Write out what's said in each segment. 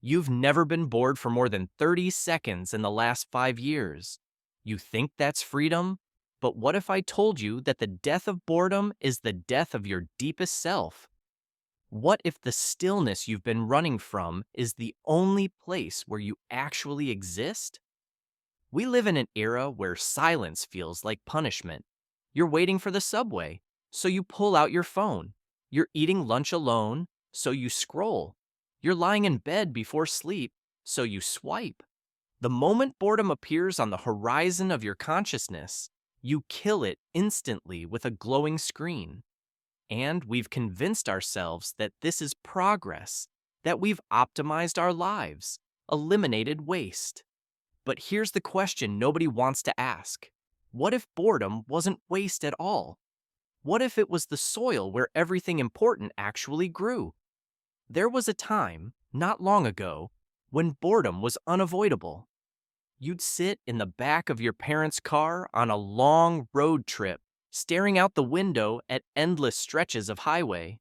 You've never been bored for more than 30 seconds in the last 5 years. You think that's freedom? But what if I told you that the death of boredom is the death of your deepest self? What if the stillness you've been running from is the only place where you actually exist? We live in an era where silence feels like punishment. You're waiting for the subway, so you pull out your phone. You're eating lunch alone, so you scroll. You're lying in bed before sleep, so you swipe. The moment boredom appears on the horizon of your consciousness, you kill it instantly with a glowing screen. And we've convinced ourselves that this is progress, that we've optimized our lives, eliminated waste. But here's the question nobody wants to ask. What if boredom wasn't waste at all? What if it was the soil where everything important actually grew? There was a time, not long ago, when boredom was unavoidable. You'd sit in the back of your parents' car on a long road trip, staring out the window at endless stretches of highway.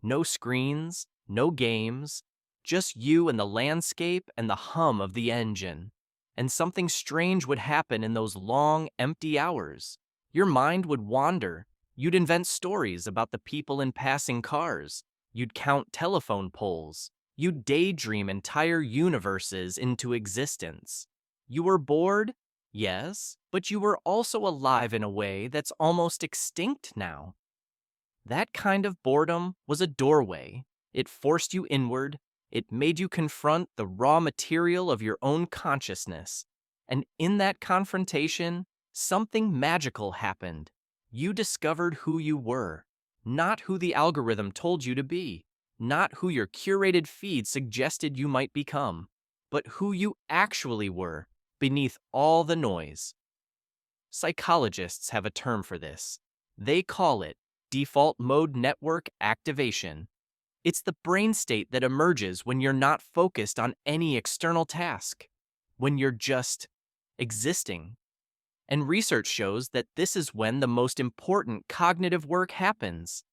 No screens, no games, just you and the landscape and the hum of the engine. And something strange would happen in those long, empty hours. Your mind would wander. You'd invent stories about the people in passing cars. You'd count telephone poles. You'd daydream entire universes into existence. You were bored? Yes, but you were also alive in a way that's almost extinct now. That kind of boredom was a doorway. It forced you inward. It made you confront the raw material of your own consciousness. And in that confrontation, something magical happened. You discovered who you were, not who the algorithm told you to be, not who your curated feed suggested you might become, but who you actually were beneath all the noise. Psychologists have a term for this. They call it default mode network activation. It's the brain state that emerges when you're not focused on any external task, when you're just existing. And research shows that this is when the most important cognitive work happens.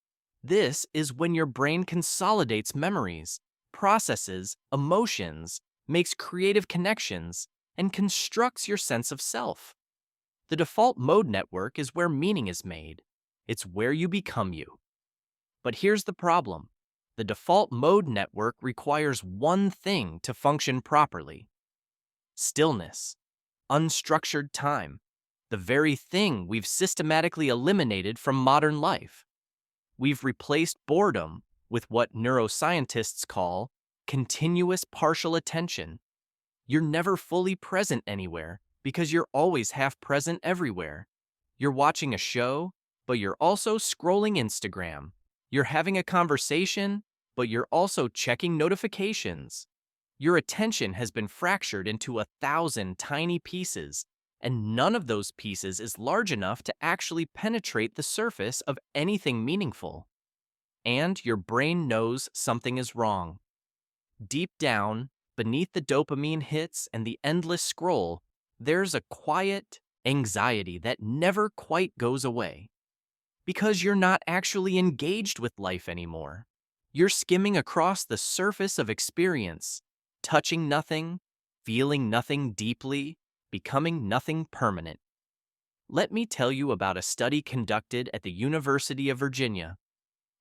This is when your brain consolidates memories, processes emotions, makes creative connections, and constructs your sense of self. The default mode network is where meaning is made. It's where you become you. But here's the problem. The default mode network requires one thing to function properly: stillness, unstructured time, the very thing we've systematically eliminated from modern life. We've replaced boredom with what neuroscientists call continuous partial attention. You're never fully present anywhere because you're always half present everywhere. You're watching a show, but you're also scrolling Instagram. You're having a conversation, but you're also checking notifications. Your attention has been fractured into 1,000 tiny pieces, and none of those pieces is large enough to actually penetrate the surface of anything meaningful. And your brain knows something is wrong. Deep down, beneath the dopamine hits and the endless scroll, there's a quiet anxiety that never quite goes away. Because you're not actually engaged with life anymore. You're skimming across the surface of experience, touching nothing, feeling nothing deeply, becoming nothing permanent. Let me tell you about a study conducted at the University of Virginia.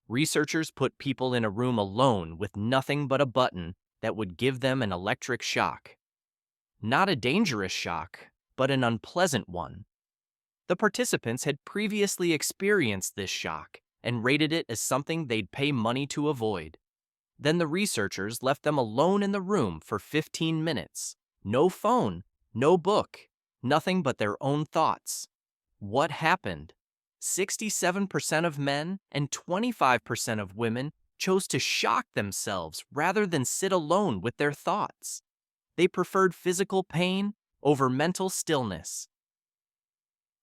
Researchers put people in a room alone with nothing but a button that would give them an electric shock. Not a dangerous shock, but an unpleasant one. The participants had previously experienced this shock and rated it as something they'd pay money to avoid. Then the researchers left them alone in the room for 15 minutes. No phone, no book, nothing but their own thoughts. What happened? 67% of men and 25% of women chose to shock themselves rather than sit alone with their thoughts. They preferred physical pain over mental stillness.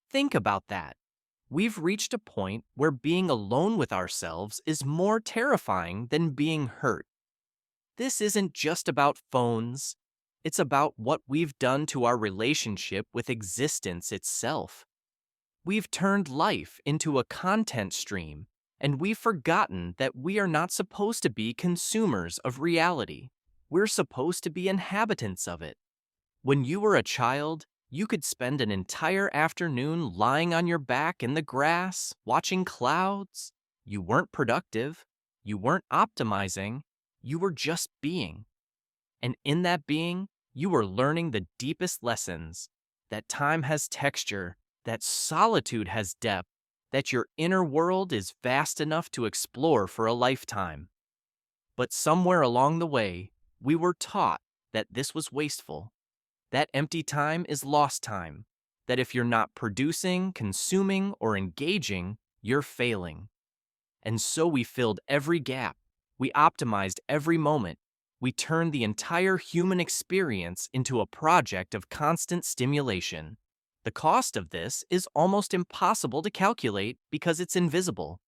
Think about that. We've reached a point where being alone with ourselves is more terrifying than being hurt. This isn't just about phones. It's about what we've done to our relationship with existence itself. We've turned life into a content stream, and we've forgotten that we are not supposed to be consumers of reality. We're supposed to be inhabitants of it. When you were a child, you could spend an entire afternoon lying on your back in the grass, watching clouds. You weren't productive. You weren't optimizing. You were just being. And in that being, you were learning the deepest lessons that time has texture, that solitude has depth, that your inner world is vast enough to explore for a lifetime. But somewhere along the way, we were taught that this was wasteful. That empty time is lost time. That if you're not producing, consuming, or engaging, you're failing. And so we filled every gap. We optimized every moment. We turned the entire human experience into a project of constant stimulation. The cost of this is almost impossible to calculate because it's invisible.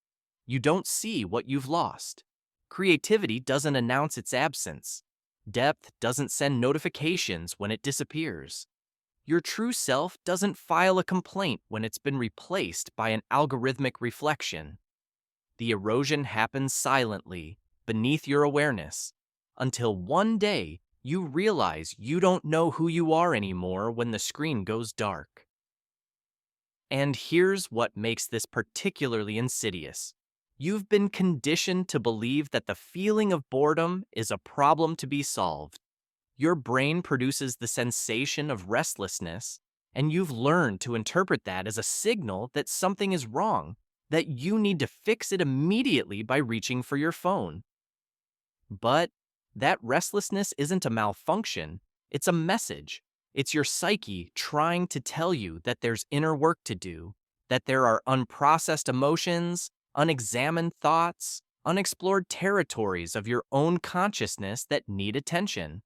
You don't see what you've lost. Creativity doesn't announce its absence. Depth doesn't send notifications when it disappears. Your true self doesn't file a complaint when it's been replaced by an algorithmic reflection. The erosion happens silently, beneath your awareness, until one day you realize you don't know who you are anymore when the screen goes dark. And here's what makes this particularly insidious. You've been conditioned to believe that the feeling of boredom is a problem to be solved. Your brain produces the sensation of restlessness, and you've learned to interpret that as a signal that something is wrong, that you need to fix it immediately by reaching for your phone. But that restlessness isn't a malfunction, it's a message. It's your psyche trying to tell you that there's inner work to do, that there are unprocessed emotions, unexamined thoughts, unexplored territories of your own consciousness that need attention.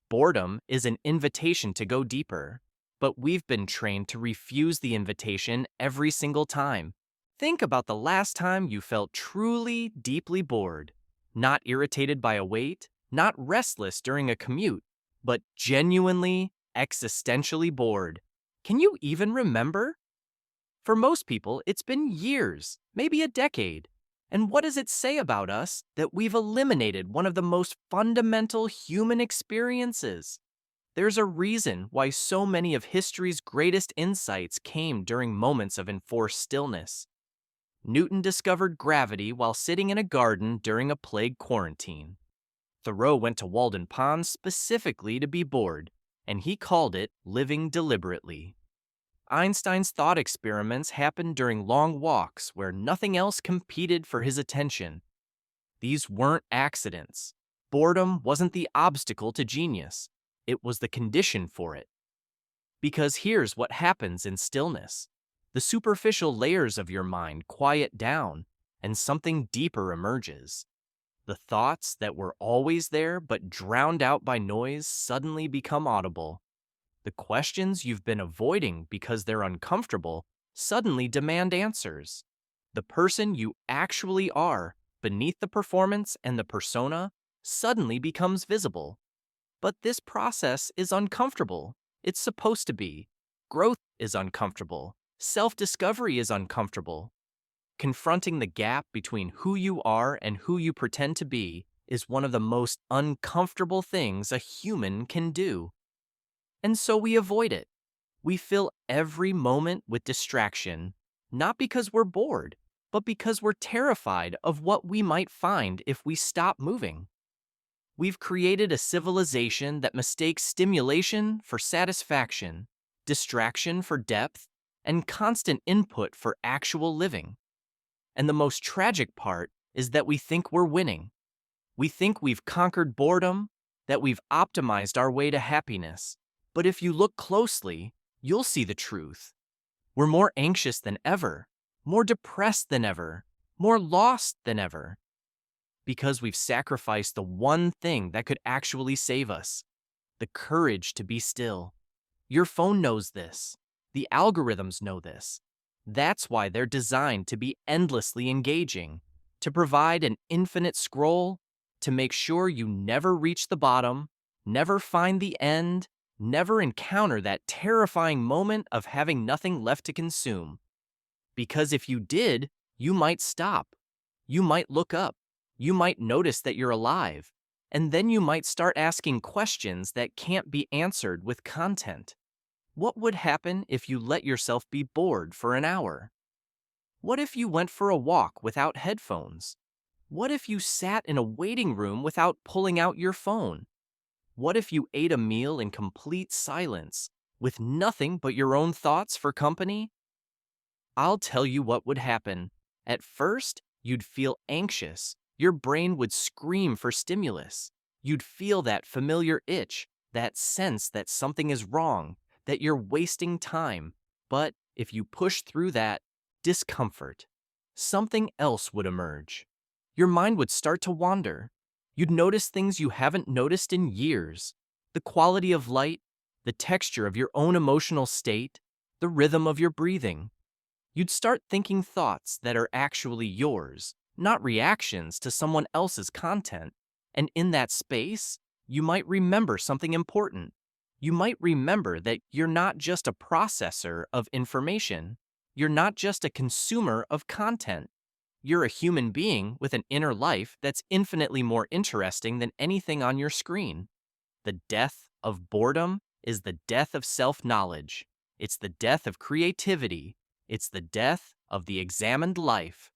Boredom is an invitation to go deeper, but we've been trained to refuse the invitation every single time. Think about the last time you felt truly, deeply bored, not irritated by a wait, not restless during a commute, but genuinely, existentially bored. Can you even remember? For most people, it's been years, maybe a decade. And what does it say about us that we've eliminated one of the most fundamental human experiences? There's a reason why so many of history's greatest insights came during moments of enforced stillness. Newton discovered gravity while sitting in a garden during a plague quarantine. Thoreau went to Walden Pond specifically to be bored, and he called it living deliberately. Einstein's thought experiments happened during long walks where nothing else competed for his attention. These weren't accidents. Boredom wasn't the obstacle to genius. It was the condition for it. Because here's what happens in stillness. The superficial layers of your mind quiet down, and something deeper emerges. The thoughts that were always there but drowned out by noise suddenly become audible. The questions you've been avoiding because they're uncomfortable suddenly demand answers. The person you actually are, beneath the performance and the persona, suddenly becomes visible. But this process is uncomfortable. It's supposed to be. Growth is uncomfortable. Self-discovery is uncomfortable. Confronting the gap between who you are and who you pretend to be is one of the most uncomfortable things a human can do. And so we avoid it. We fill every moment with distraction, not because we're bored, but because we're terrified of what we might find if we stop moving. We've created a civilization that mistakes stimulation for satisfaction, distraction for depth, and constant input for actual living. And the most tragic part is that we think we're winning. We think we've conquered boredom, that we've optimized our way to happiness. But if you look closely, you'll see the truth. We're more anxious than ever, more depressed than ever, more lost than ever. Because we've sacrificed the one thing that could actually save us, the courage to be still. Your phone knows this. The algorithms know this. That's why they're designed to be endlessly engaging, to provide an infinite scroll, to make sure you never reach the bottom, never find the end, never encounter that terrifying moment of having nothing left to consume. Because if you did, you might stop. You might look up. You might notice that you're alive. And then you might start asking questions that can't be answered with content. What would happen if you let yourself be bored for an hour? What if you went for a walk without headphones? What if you sat in a waiting room without pulling out your phone? What if you ate a meal in complete silence, with nothing but your own thoughts for company? I'll tell you what would happen. At first, you'd feel anxious. Your brain would scream for stimulus. You'd feel that familiar itch, that sense that something is wrong, that you're wasting time. But if you push through that discomfort, something else would emerge. Your mind would start to wander. You'd notice things you haven't noticed in years. The quality of light, the texture of your own emotional state, the rhythm of your breathing. You'd start thinking thoughts that are actually yours, not reactions to someone else's content. And in that space, you might remember something important. You might remember that you're not just a processor of information. You're not just a consumer of content. You're a human being with an inner life that's infinitely more interesting than anything on your screen. The death of boredom is the death of self-knowledge. It's the death of creativity. It's the death of the examined life.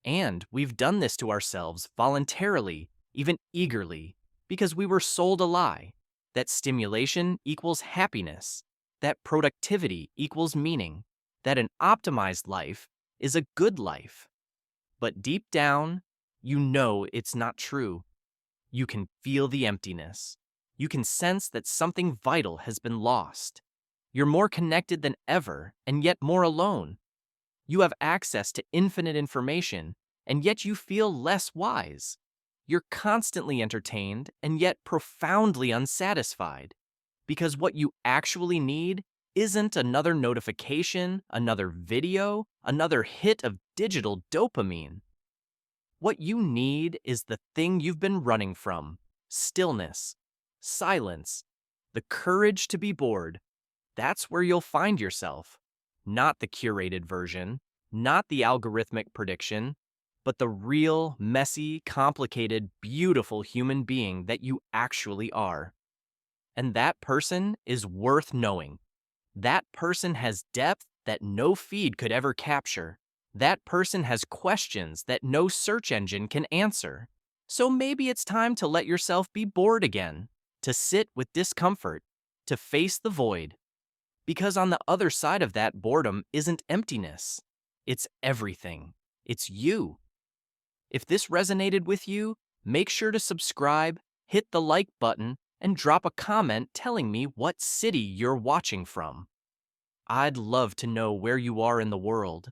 And we've done this to ourselves voluntarily, even eagerly, because we were sold a lie that stimulation equals happiness, that productivity equals meaning, that an optimized life is a good life. But deep down, you know it's not true. You can feel the emptiness. You can sense that something vital has been lost. You're more connected than ever, and yet more alone. You have access to infinite information, and yet you feel less wise. You're constantly entertained, and yet profoundly unsatisfied. Because what you actually need isn't another notification, another video, another hit of digital dopamine. What you need is the thing you've been running from: stillness, silence, the courage to be bored. That's where you'll find yourself. Not the curated version, not the algorithmic prediction, but the real, messy, complicated, beautiful human being that you actually are. And that person is worth knowing. That person has depth that no feed could ever capture. That person has questions that no search engine can answer. So maybe it's time to let yourself be bored again, to sit with discomfort, to face the void. Because on the other side of that boredom isn't emptiness. It's everything. It's you. If this resonated with you, make sure to subscribe, hit the like button, and drop a comment telling me what city you're watching from. I'd love to know where you are in the world.